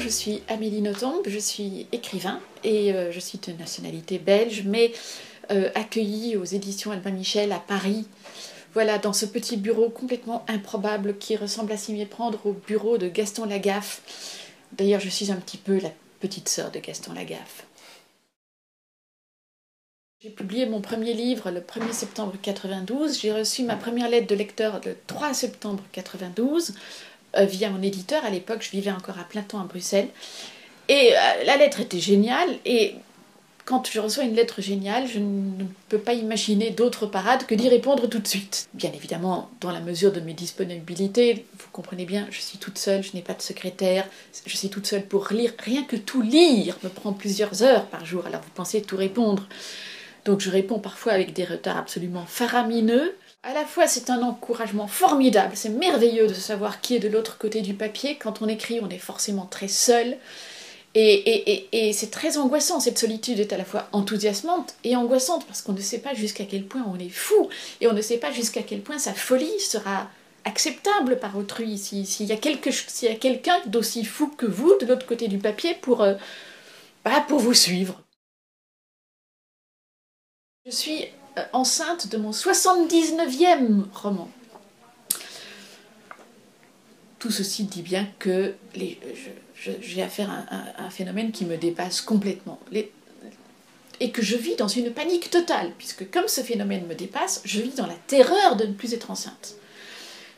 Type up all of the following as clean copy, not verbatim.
je suis Amélie Nothomb, je suis écrivain et je suis de nationalité belge, mais accueillie aux éditions Albin Michel à Paris. Voilà, dans ce petit bureau complètement improbable qui ressemble à s'y méprendre au bureau de Gaston Lagaffe. D'ailleurs, je suis un petit peu la petite sœur de Gaston Lagaffe. J'ai publié mon premier livre le 1er septembre 92. J'ai reçu ma première lettre de lecteur le 3 septembre 92 via mon éditeur. À l'époque, je vivais encore à plein temps à Bruxelles. Et la lettre était géniale. Et quand je reçois une lettre géniale, je ne peux pas imaginer d'autre parade que d'y répondre tout de suite. Bien évidemment, dans la mesure de mes disponibilités, vous comprenez bien, je suis toute seule, je n'ai pas de secrétaire, je suis toute seule pour lire. Rien que tout lire me prend plusieurs heures par jour, alors vous pensez tout répondre. Donc je réponds parfois avec des retards absolument faramineux. À la fois, c'est un encouragement formidable, c'est merveilleux de savoir qui est de l'autre côté du papier. Quand on écrit, on est forcément très seul. Et c'est très angoissant, cette solitude est à la fois enthousiasmante et angoissante, parce qu'on ne sait pas jusqu'à quel point on est fou, et on ne sait pas jusqu'à quel point sa folie sera acceptable par autrui, s'il y a quelqu'un d'aussi fou que vous, de l'autre côté du papier, pour vous suivre. Je suis enceinte de mon 79e roman. Tout ceci dit bien que j'ai affaire à un phénomène qui me dépasse complètement. Et que je vis dans une panique totale, puisque comme ce phénomène me dépasse, je vis dans la terreur de ne plus être enceinte.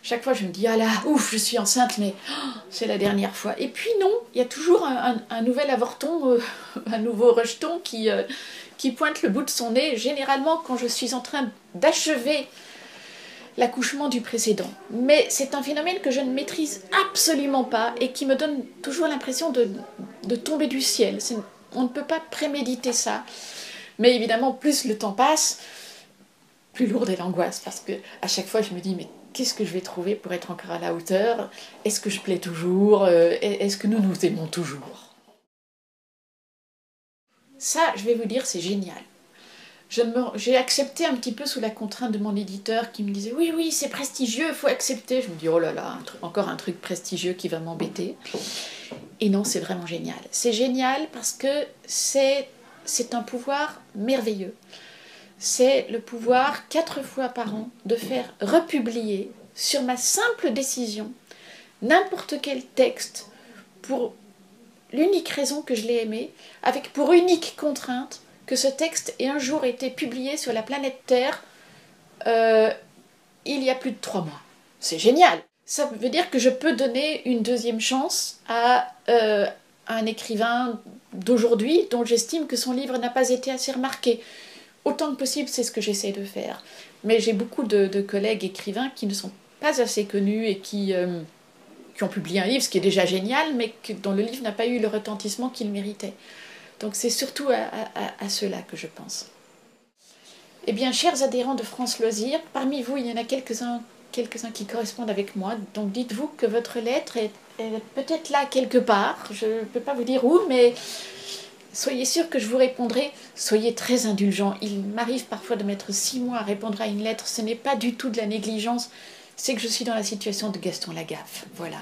Chaque fois, je me dis, ah là, ouf, je suis enceinte, mais oh, c'est la dernière fois. Et puis non, il y a toujours un nouvel avorton, un nouveau rejeton qui pointe le bout de son nez, généralement quand je suis en train d'achever l'accouchement du précédent. Mais c'est un phénomène que je ne maîtrise absolument pas et qui me donne toujours l'impression de tomber du ciel. On ne peut pas préméditer ça. Mais évidemment, plus le temps passe, plus lourde est l'angoisse, parce que à chaque fois je me dis, mais qu'est-ce que je vais trouver pour être encore à la hauteur? Est-ce que je plais toujours? Est-ce que nous nous aimons toujours? Ça, je vais vous dire, c'est génial. J'ai accepté un petit peu sous la contrainte de mon éditeur qui me disait « Oui, c'est prestigieux, il faut accepter ». Je me dis « Oh là là, encore un truc prestigieux qui va m'embêter ». Et non, c'est vraiment génial. C'est génial parce que c'est un pouvoir merveilleux. C'est le pouvoir, 4 fois par an, de faire republier, sur ma simple décision, n'importe quel texte, pour l'unique raison que je l'ai aimé, avec pour unique contrainte que ce texte ait un jour été publié sur la planète Terre il y a plus de 3 mois. C'est génial! Ça veut dire que je peux donner une deuxième chance à un écrivain d'aujourd'hui dont j'estime que son livre n'a pas été assez remarqué. Autant que possible, c'est ce que j'essaie de faire. Mais j'ai beaucoup de collègues écrivains qui ne sont pas assez connus et qui ont publié un livre, ce qui est déjà génial, mais dont le livre n'a pas eu le retentissement qu'il méritait. Donc c'est surtout à ceux-là que je pense. Eh bien, chers adhérents de France Loisirs, parmi vous, il y en a quelques-uns qui correspondent avec moi. Donc dites-vous que votre lettre est peut-être là quelque part. Je ne peux pas vous dire où, mais soyez sûr que je vous répondrai. Soyez très indulgents. Il m'arrive parfois de mettre 6 mois à répondre à une lettre. Ce n'est pas du tout de la négligence. C'est que je suis dans la situation de Gaston Lagaffe. Voilà.